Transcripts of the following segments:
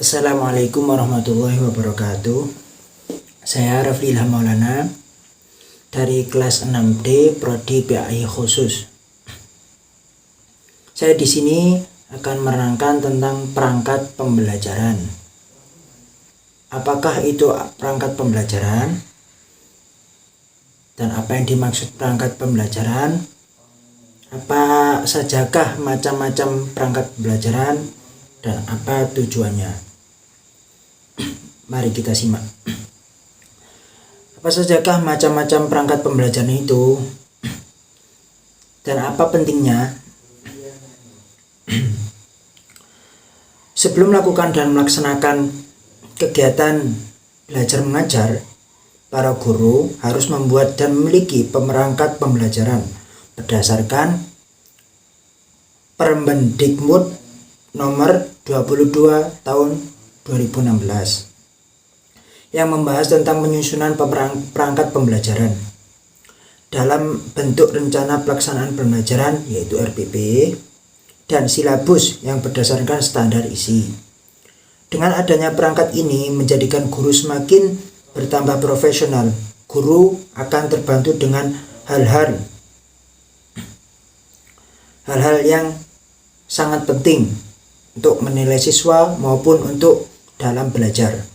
Assalamualaikum warahmatullahi wabarakatuh. Saya Rafli Ilham Maulana dari kelas 6D Prodi PAI khusus. Saya di sini akan menerangkan tentang perangkat pembelajaran. Apakah itu perangkat pembelajaran? Dan apa yang dimaksud perangkat pembelajaran? Apa sajakah macam-macam perangkat pembelajaran dan apa tujuannya? Mari kita simak. Apa sajakah macam-macam perangkat pembelajaran itu dan apa pentingnya? Sebelum melakukan dan melaksanakan kegiatan belajar mengajar, para guru harus membuat dan memiliki perangkat pembelajaran berdasarkan Permendikbud nomor 22 tahun 2016 yang membahas tentang penyusunan perangkat pembelajaran dalam bentuk rencana pelaksanaan pembelajaran yaitu RPP dan silabus yang berdasarkan standar isi. Dengan adanya perangkat ini menjadikan guru semakin bertambah profesional. Guru akan terbantu dengan hal-hal yang sangat penting untuk menilai siswa maupun untuk dalam belajar.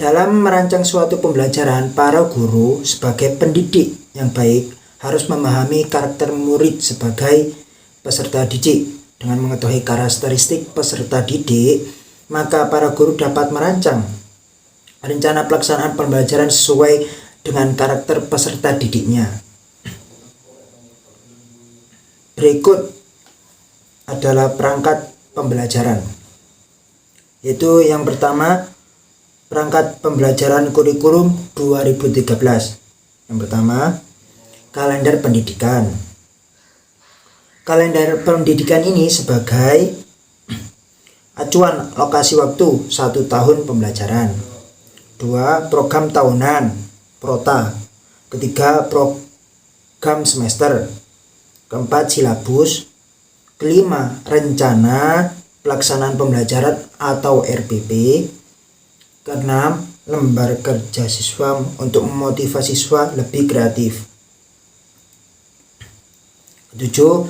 Dalam merancang suatu pembelajaran, para guru sebagai pendidik yang baik harus memahami karakter murid sebagai peserta didik. Dengan mengetahui karakteristik peserta didik, maka para guru dapat merancang rencana pelaksanaan pembelajaran sesuai dengan karakter peserta didiknya. Berikut adalah perangkat pembelajaran, yaitu yang pertama perangkat pembelajaran kurikulum 2013. Yang pertama, kalender pendidikan. Kalender pendidikan ini sebagai acuan lokasi waktu 1 tahun pembelajaran. 2. Program tahunan Prota. Ketiga, program semester. Keempat, silabus. Kelima, rencana pelaksanaan pembelajaran atau RPP. Keenam, lembar kerja siswa untuk memotivasi siswa lebih kreatif. Ketujuh,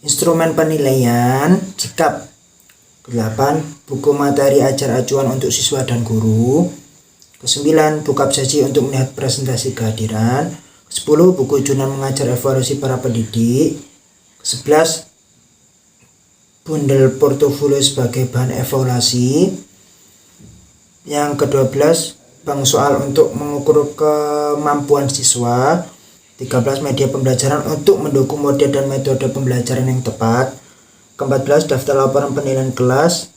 instrumen penilaian sikap. Kedelapan, buku materi ajar acuan untuk siswa dan guru. Kesembilan, buku absensi untuk melihat presentasi kehadiran. 10. Buku jurnal mengajar evaluasi para pendidik. 11. Bundel portofolio sebagai bahan evaluasi. Yang ke-12, bank soal untuk mengukur kemampuan siswa. 13. Media pembelajaran untuk mendukung model dan metode pembelajaran yang tepat. Ke-14, daftar laporan penilaian kelas.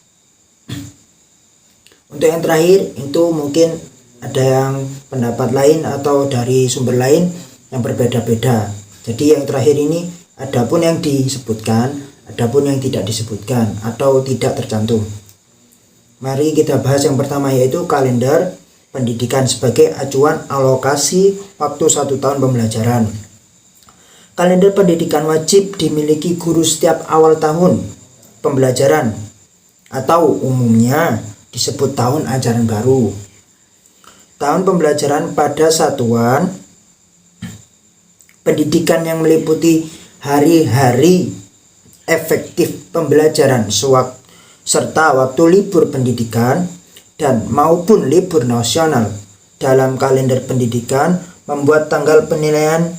Untuk yang terakhir itu mungkin ada yang pendapat lain atau dari sumber lain yang berbeda-beda. Jadi yang terakhir ini adapun yang disebutkan, adapun yang tidak disebutkan atau tidak tercantum. Mari kita bahas yang pertama, yaitu kalender pendidikan sebagai acuan alokasi waktu 1 tahun pembelajaran. Kalender pendidikan wajib dimiliki guru setiap awal tahun pembelajaran atau umumnya disebut tahun ajaran baru. Tahun pembelajaran pada satuan pendidikan yang meliputi hari-hari efektif pembelajaran serta waktu libur pendidikan dan maupun libur nasional. Dalam kalender pendidikan membuat tanggal penilaian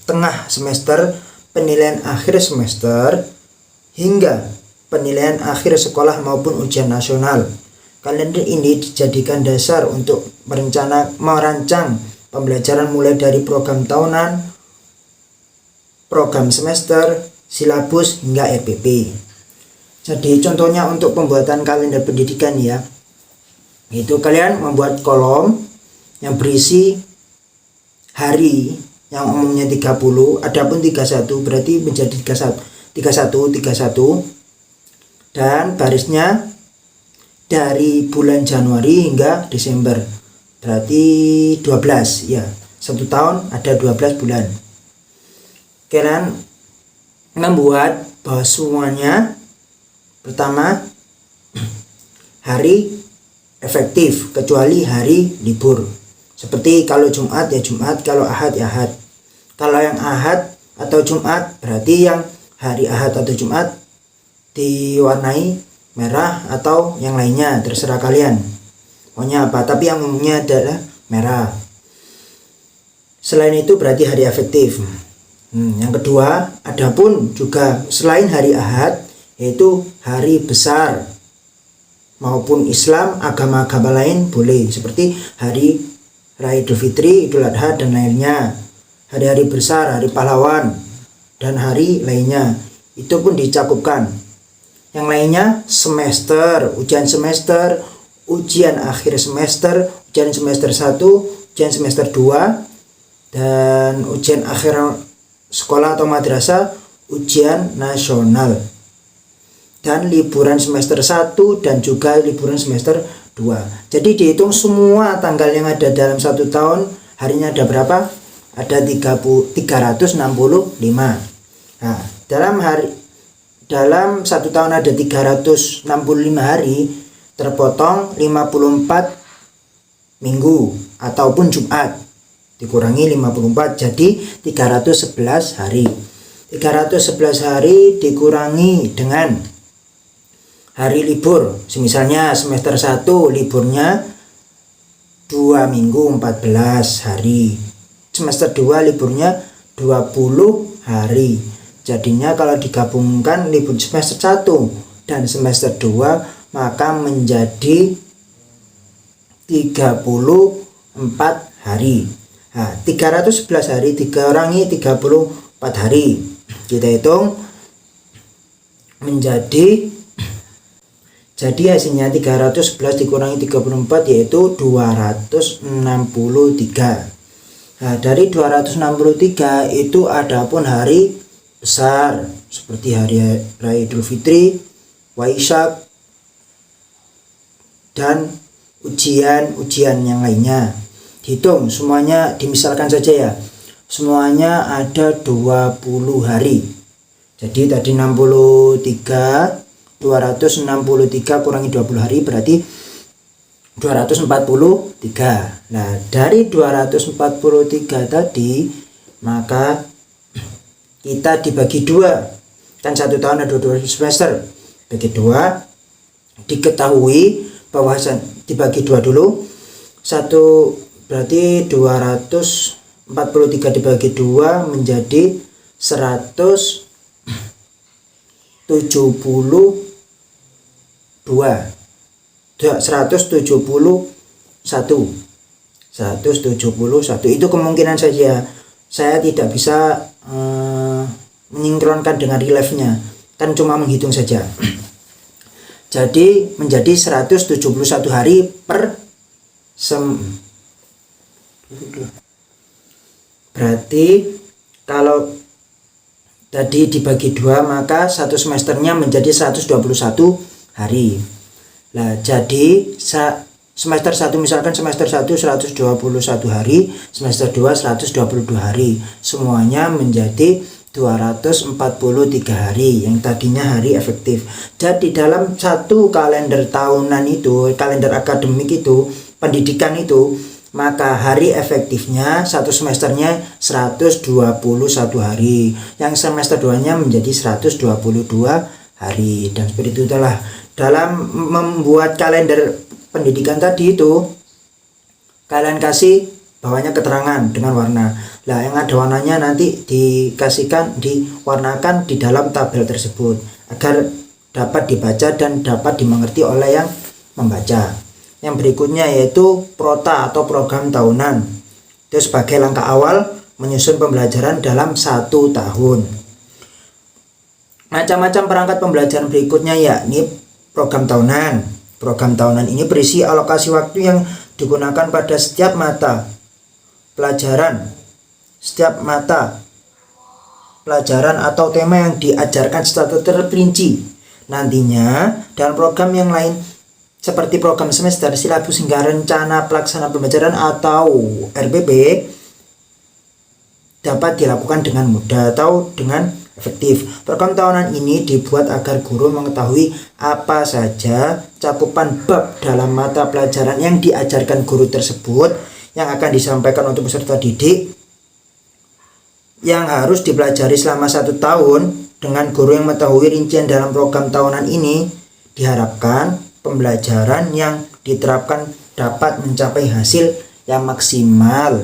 tengah semester, penilaian akhir semester, hingga penilaian akhir sekolah maupun ujian nasional. Kalender ini dijadikan dasar untuk merancang pembelajaran mulai dari program tahunan, program semester, silabus hingga RPP. Jadi contohnya untuk pembuatan kalender pendidikan ya, itu kalian membuat kolom yang berisi hari yang umumnya 30, adapun 31 berarti menjadi 31 dan garisnya dari bulan Januari hingga Desember berarti 12 ya, 1 tahun ada 12 bulan. Kalian membuat bahwa semuanya pertama hari efektif kecuali hari libur. Seperti kalau Jumat ya Jumat, kalau Ahad ya Ahad. Kalau yang Ahad atau Jumat berarti yang hari Ahad atau Jumat diwarnai merah atau yang lainnya, terserah kalian maunya apa, tapi yang umumnya adalah merah. Selain itu berarti hari efektif. Yang kedua, adapun juga selain hari Ahad yaitu hari besar maupun Islam, agama-agama lain boleh, seperti hari Raya Idul Fitri, Idul Adha dan lainnya. Hari-hari besar, hari pahlawan dan hari lainnya itu pun dicakupkan. Yang lainnya semester, ujian semester, ujian akhir semester, ujian semester 1, ujian semester 2, dan ujian akhir sekolah atau madrasah, ujian nasional, dan liburan semester 1 dan juga liburan semester 2. Jadi dihitung semua tanggal yang ada dalam satu tahun, harinya ada berapa? Ada 365. Nah, dalam satu tahun ada 365 hari, terpotong 54 minggu ataupun Jumat, dikurangi 54 jadi 311 hari. 311 hari dikurangi dengan hari libur. Misalnya semester 1 liburnya 2 minggu 14 hari. Semester 2 liburnya 20 hari. Jadinya kalau digabungkan libur semester 1 dan semester 2 maka menjadi 34 hari. Nah, 311 hari dikurangi 34 hari. Kita hitung menjadi, jadi hasilnya 311 dikurangi 34 yaitu 263. Nah, dari 263 itu adapun hari besar seperti hari Raya Idul Fitri, Waisak, dan ujian-ujian yang lainnya. Hitung semuanya, dimisalkan saja ya, semuanya ada 20 hari. Jadi tadi 263 kurangi 20 hari berarti 243. Nah, dari 243 tadi maka kita dibagi 2. Kan satu tahun ada 2 semester. Bagi 2, diketahui bahwa dibagi 2 dulu. Satu berarti 243 dibagi 2 menjadi 172. 171 itu kemungkinan saja, saya tidak bisa menyinkronkan dengan reliefnya, kan cuma menghitung saja. Jadi menjadi 171 hari per berarti kalau tadi dibagi 2 maka satu semesternya menjadi 121 hari. Nah, jadi semester 1 misalkan semester 1 121 hari, semester 2 122 hari. Semuanya menjadi 243 hari yang tadinya hari efektif. Jadi dalam satu kalender tahunan itu, kalender akademik itu, pendidikan itu, maka hari efektifnya satu semesternya 121 hari. Yang semester 2-nya menjadi 122 hari. Dan seperti itu itulah dalam membuat kalender pendidikan tadi itu, kalian kasih bawahnya keterangan dengan warna. Lah, yang ada warnanya nanti diwarnakan di dalam tabel tersebut agar dapat dibaca dan dapat dimengerti oleh yang membaca. Yang berikutnya yaitu prota atau program tahunan. Itu sebagai langkah awal menyusun pembelajaran dalam 1 tahun. Macam-macam perangkat pembelajaran berikutnya yakni program tahunan. Program tahunan ini berisi alokasi waktu yang digunakan pada setiap mata pelajaran. Setiap mata pelajaran atau tema yang diajarkan secara terperinci. Nantinya dalam program yang lain seperti program semester, silabus hingga rencana pelaksana pembelajaran atau RPP dapat dilakukan dengan mudah atau dengan efektif. Program tahunan ini dibuat agar guru mengetahui apa saja cakupan bab dalam mata pelajaran yang diajarkan guru tersebut yang akan disampaikan untuk peserta didik yang harus dipelajari selama 1 tahun. Dengan guru yang mengetahui rincian dalam program tahunan ini, diharapkan pembelajaran yang diterapkan dapat mencapai hasil yang maksimal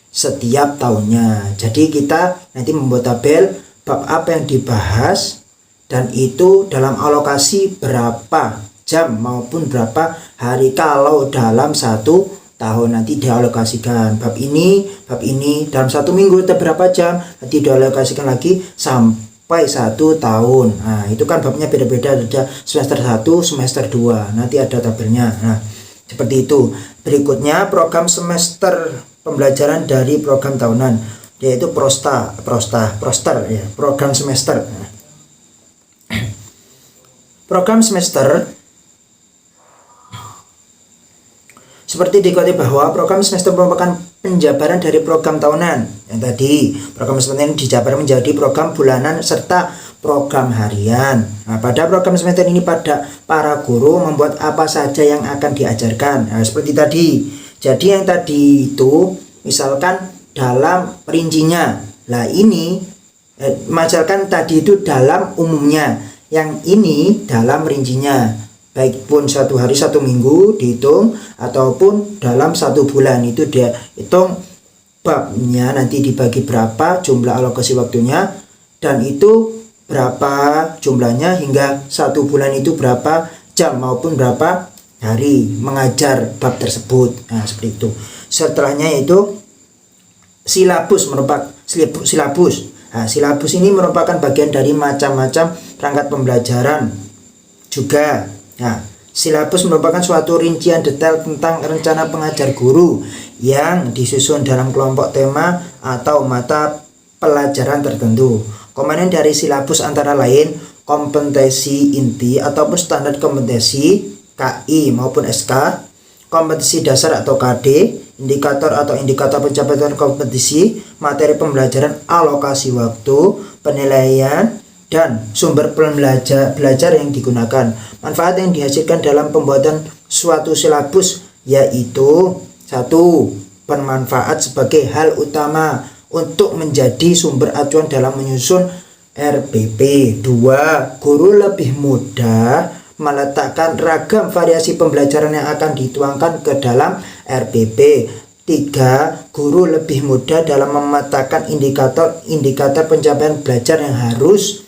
setiap tahunnya. Jadi kita nanti membuat tabel bab apa yang dibahas dan itu dalam alokasi berapa jam maupun berapa hari kalau dalam 1 tahun nanti dialokasikan bab ini dalam 1 minggu atau berapa jam nanti dialokasikan lagi sampai 1 tahun. Nah, itu kan babnya beda-beda, ada semester 1, semester 2. Nanti ada tabelnya. Nah, seperti itu. Berikutnya program semester pembelajaran dari program tahunan, yaitu proster ya, program semester. Nah, program semester seperti diketahui bahwa program semester merupakan penjabaran dari program tahunan. Yang tadi, program semester ini dijabar menjadi program bulanan serta program harian. Nah, pada program semester ini para guru membuat apa saja yang akan diajarkan. Nah, seperti tadi. Jadi yang tadi itu misalkan dalam rincinya. Lah ini misalkan tadi itu dalam umumnya. Yang ini dalam rincinya. Baik pun 1 hari 1 minggu dihitung ataupun dalam 1 bulan itu dia hitung babnya nanti dibagi berapa jumlah alokasi waktunya dan itu berapa jumlahnya hingga 1 bulan itu berapa jam maupun berapa hari mengajar bab tersebut. Nah, seperti itu. Setelahnya yaitu silabus merupakan silabus. Nah, silabus ini merupakan bagian dari macam-macam perangkat pembelajaran juga. Nah, silabus merupakan suatu rincian detail tentang rencana pengajar guru yang disusun dalam kelompok tema atau mata pelajaran tertentu. Komponen dari silabus antara lain kompetensi inti ataupun standar kompetensi KI maupun SK, kompetensi dasar atau KD, indikator atau indikator pencapaian kompetensi, materi pembelajaran, alokasi waktu, penilaian, dan sumber belajar yang digunakan. Manfaat yang dihasilkan dalam pembuatan suatu silabus yaitu 1. Bermanfaat sebagai hal utama untuk menjadi sumber acuan dalam menyusun RPP. 2. Guru lebih mudah meletakkan ragam variasi pembelajaran yang akan dituangkan ke dalam RPP. 3. Guru lebih mudah dalam memetakan indikator pencapaian belajar yang harus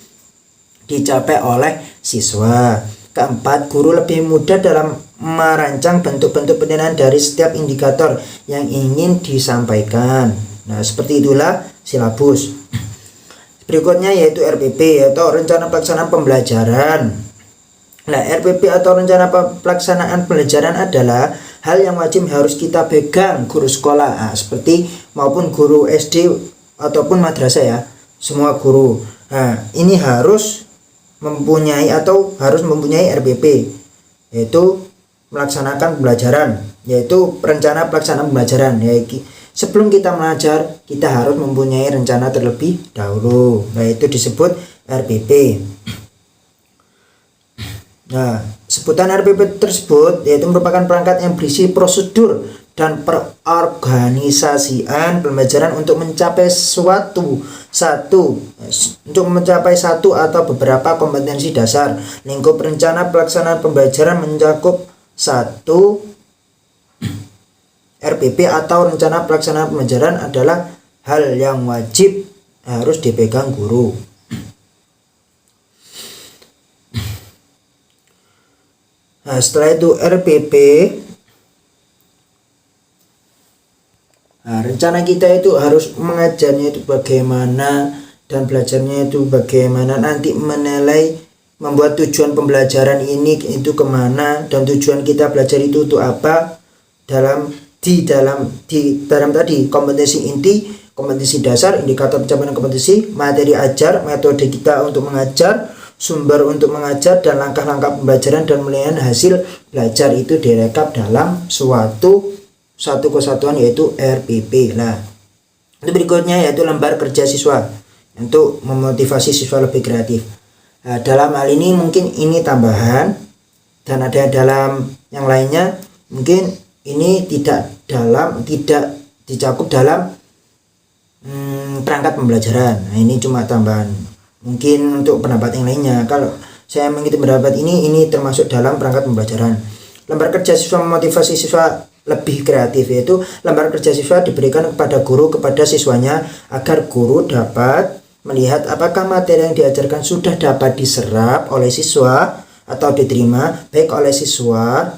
dicapai oleh siswa. 4. Guru lebih mudah dalam merancang bentuk-bentuk penilaian dari setiap indikator yang ingin disampaikan. Nah, seperti itulah silabus. Berikutnya yaitu RPP atau rencana pelaksanaan pembelajaran. Nah, RPP atau rencana pelaksanaan pembelajaran adalah hal yang wajib harus kita pegang guru sekolah, seperti maupun guru SD ataupun madrasah ya, semua guru. Nah, ini harus mempunyai RPP, yaitu melaksanakan pembelajaran, yaitu rencana pelaksanaan pembelajaran. Sebelum kita mengajar, kita harus mempunyai rencana terlebih dahulu. Nah, itu disebut RPP. Nah, sebutan RPP tersebut yaitu merupakan perangkat yang berisi prosedur dan perorganisasian pembelajaran untuk mencapai satu atau beberapa kompetensi dasar. Lingkup rencana pelaksanaan pembelajaran mencakup 1. RPP atau rencana pelaksanaan pembelajaran adalah hal yang wajib harus dipegang guru. Nah, setelah itu RPP. Nah, rencana kita itu harus mengajarnya itu bagaimana dan belajarnya itu bagaimana, nanti menilai, membuat tujuan pembelajaran ini itu kemana dan tujuan kita belajar itu untuk apa dalam tadi kompetensi inti, kompetensi dasar, indikator pencapaian kompetensi, materi ajar, metode kita untuk mengajar, sumber untuk mengajar, dan langkah-langkah pembelajaran dan penilaian hasil belajar itu direkap dalam satu kesatuan yaitu RPP. Nah, itu berikutnya yaitu lembar kerja siswa. untuk memotivasi siswa lebih kreatif. Nah, dalam hal ini mungkin ini tambahan, dan ada dalam yang lainnya mungkin ini tidak dicakup dalam perangkat pembelajaran. Nah, ini cuma tambahan. Mungkin untuk pendapat yang lainnya, kalau saya mengikuti pendapat ini termasuk dalam perangkat pembelajaran. Lembar kerja siswa memotivasi siswa lebih kreatif, yaitu lembar kerja siswa diberikan kepada guru kepada siswanya agar guru dapat melihat apakah materi yang diajarkan sudah dapat diserap oleh siswa atau diterima baik oleh siswa.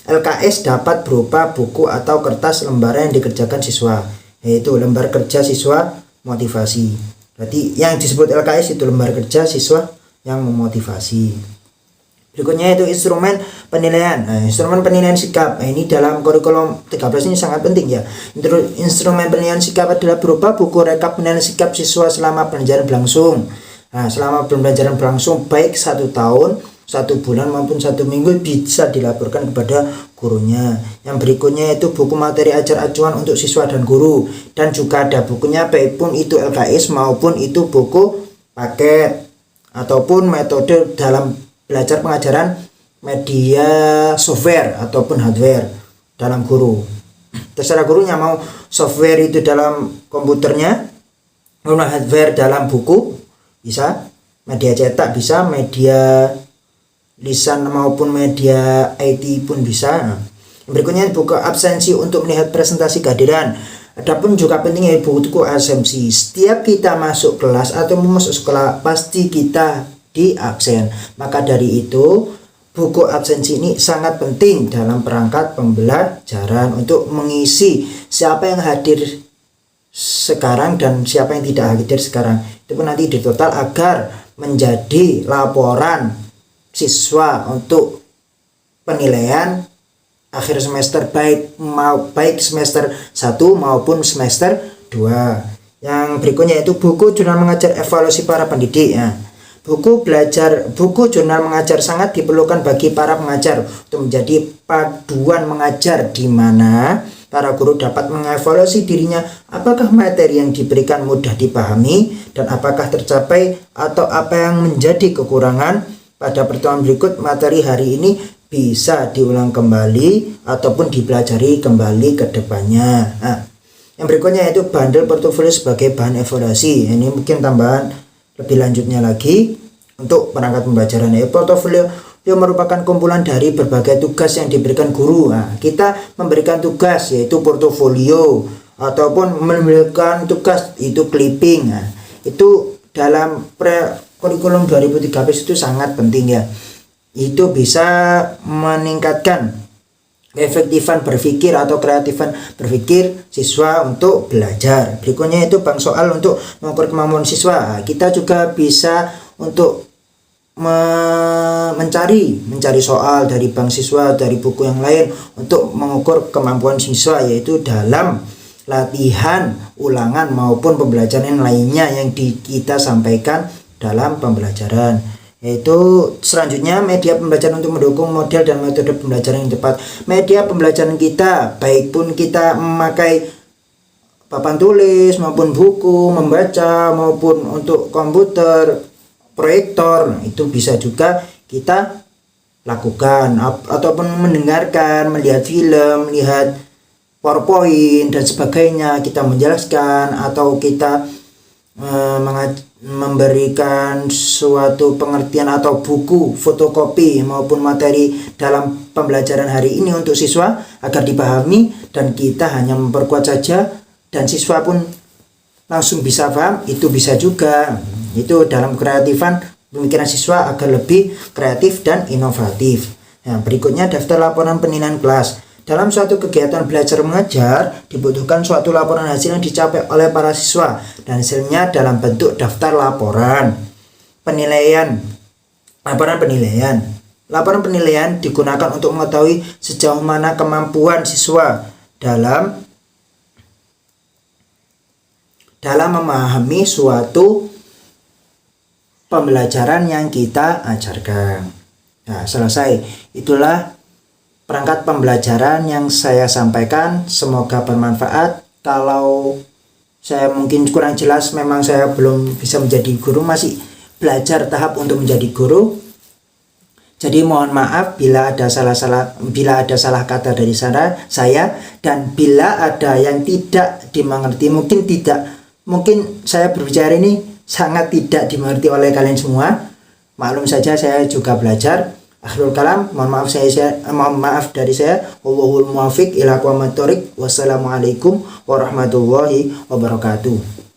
LKS dapat berupa buku atau kertas lembaran yang dikerjakan siswa, yaitu lembar kerja siswa motivasi. Berarti yang disebut LKS itu lembar kerja siswa yang memotivasi. Berikutnya itu instrumen penilaian. Nah, instrumen penilaian sikap. Nah, ini dalam kurikulum 13 ini sangat penting ya. Instrumen penilaian sikap adalah berupa buku rekap penilaian sikap siswa selama pembelajaran berlangsung. Nah, selama pembelajaran berlangsung baik 1 tahun, 1 bulan maupun 1 minggu bisa dilaporkan kepada gurunya. Yang berikutnya itu buku materi ajar acuan untuk siswa dan guru, dan juga ada bukunya baik pun itu LKS maupun itu buku paket ataupun metode dalam belajar pengajaran media software ataupun hardware dalam guru. Terserah gurunya mau software itu dalam komputernya, mau hardware dalam buku bisa, media cetak bisa, media lisan maupun media IT pun bisa. Berikutnya buku absensi untuk melihat presentasi kehadiran. Adapun juga pentingnya buku absensi. Setiap kita masuk kelas atau masuk sekolah pasti kita di absen. Maka dari itu buku absensi ini sangat penting dalam perangkat pembelajaran untuk mengisi siapa yang hadir sekarang dan siapa yang tidak hadir sekarang. Itu pun nanti ditotal agar menjadi laporan siswa untuk penilaian akhir semester baik semester 1 maupun semester 2. Yang berikutnya itu buku jurnal mengajar evaluasi para pendidik ya. Buku jurnal mengajar sangat diperlukan bagi para pengajar untuk menjadi paduan mengajar di mana para guru dapat mengevaluasi dirinya apakah materi yang diberikan mudah dipahami dan apakah tercapai atau apa yang menjadi kekurangan pada pertemuan berikut. Materi hari ini bisa diulang kembali ataupun dipelajari kembali ke depannya. Nah, yang berikutnya yaitu bundle portofolio sebagai bahan evaluasi. Ini mungkin tambahan lebih lanjutnya lagi untuk perangkat pembelajaran. Portofolio merupakan kumpulan dari berbagai tugas yang diberikan guru. Nah, kita memberikan tugas yaitu portofolio ataupun memberikan tugas itu clipping. Nah, itu dalam kurikulum 2013 itu sangat penting ya. Itu bisa meningkatkan keefektifan berpikir atau kreatifan berpikir siswa untuk belajar. Berikutnya itu bank soal untuk mengukur kemampuan siswa. Kita juga bisa untuk mencari soal dari bank siswa, dari buku yang lain untuk mengukur kemampuan siswa, yaitu dalam latihan, ulangan maupun pembelajaran lainnya yang kita sampaikan dalam pembelajaran. Yaitu selanjutnya media pembelajaran untuk mendukung model dan metode pembelajaran yang tepat. Media pembelajaran kita baik pun kita memakai papan tulis maupun buku membaca maupun untuk komputer, proyektor, itu bisa juga kita lakukan ataupun mendengarkan, melihat film, melihat PowerPoint dan sebagainya, kita menjelaskan atau kita memberikan suatu pengertian atau buku fotokopi maupun materi dalam pembelajaran hari ini untuk siswa agar dipahami dan kita hanya memperkuat saja dan siswa pun langsung bisa paham, itu bisa juga. Itu dalam kreatifan pemikiran siswa agar lebih kreatif dan inovatif. Nah, berikutnya daftar laporan penilaian kelas. Dalam suatu kegiatan belajar mengajar, dibutuhkan suatu laporan hasil yang dicapai oleh para siswa dan hasilnya dalam bentuk daftar laporan penilaian. Laporan penilaian digunakan untuk mengetahui sejauh mana kemampuan siswa dalam memahami suatu pembelajaran yang kita ajarkan. Nah, selesai. Itulah perangkat pembelajaran yang saya sampaikan, semoga bermanfaat. Kalau saya mungkin kurang jelas, memang saya belum bisa menjadi guru, masih belajar tahap untuk menjadi guru. Jadi mohon maaf bila ada salah kata dari saya, dan bila ada yang tidak dimengerti, mungkin saya berbicara ini sangat tidak dimengerti oleh kalian semua. Maklum saja, saya juga belajar. Akhirul kalam, mohon maaf dari saya. Wallahul muwaffiq ila aqwamit thoriq. Wassalamualaikum warahmatullahi wabarakatuh.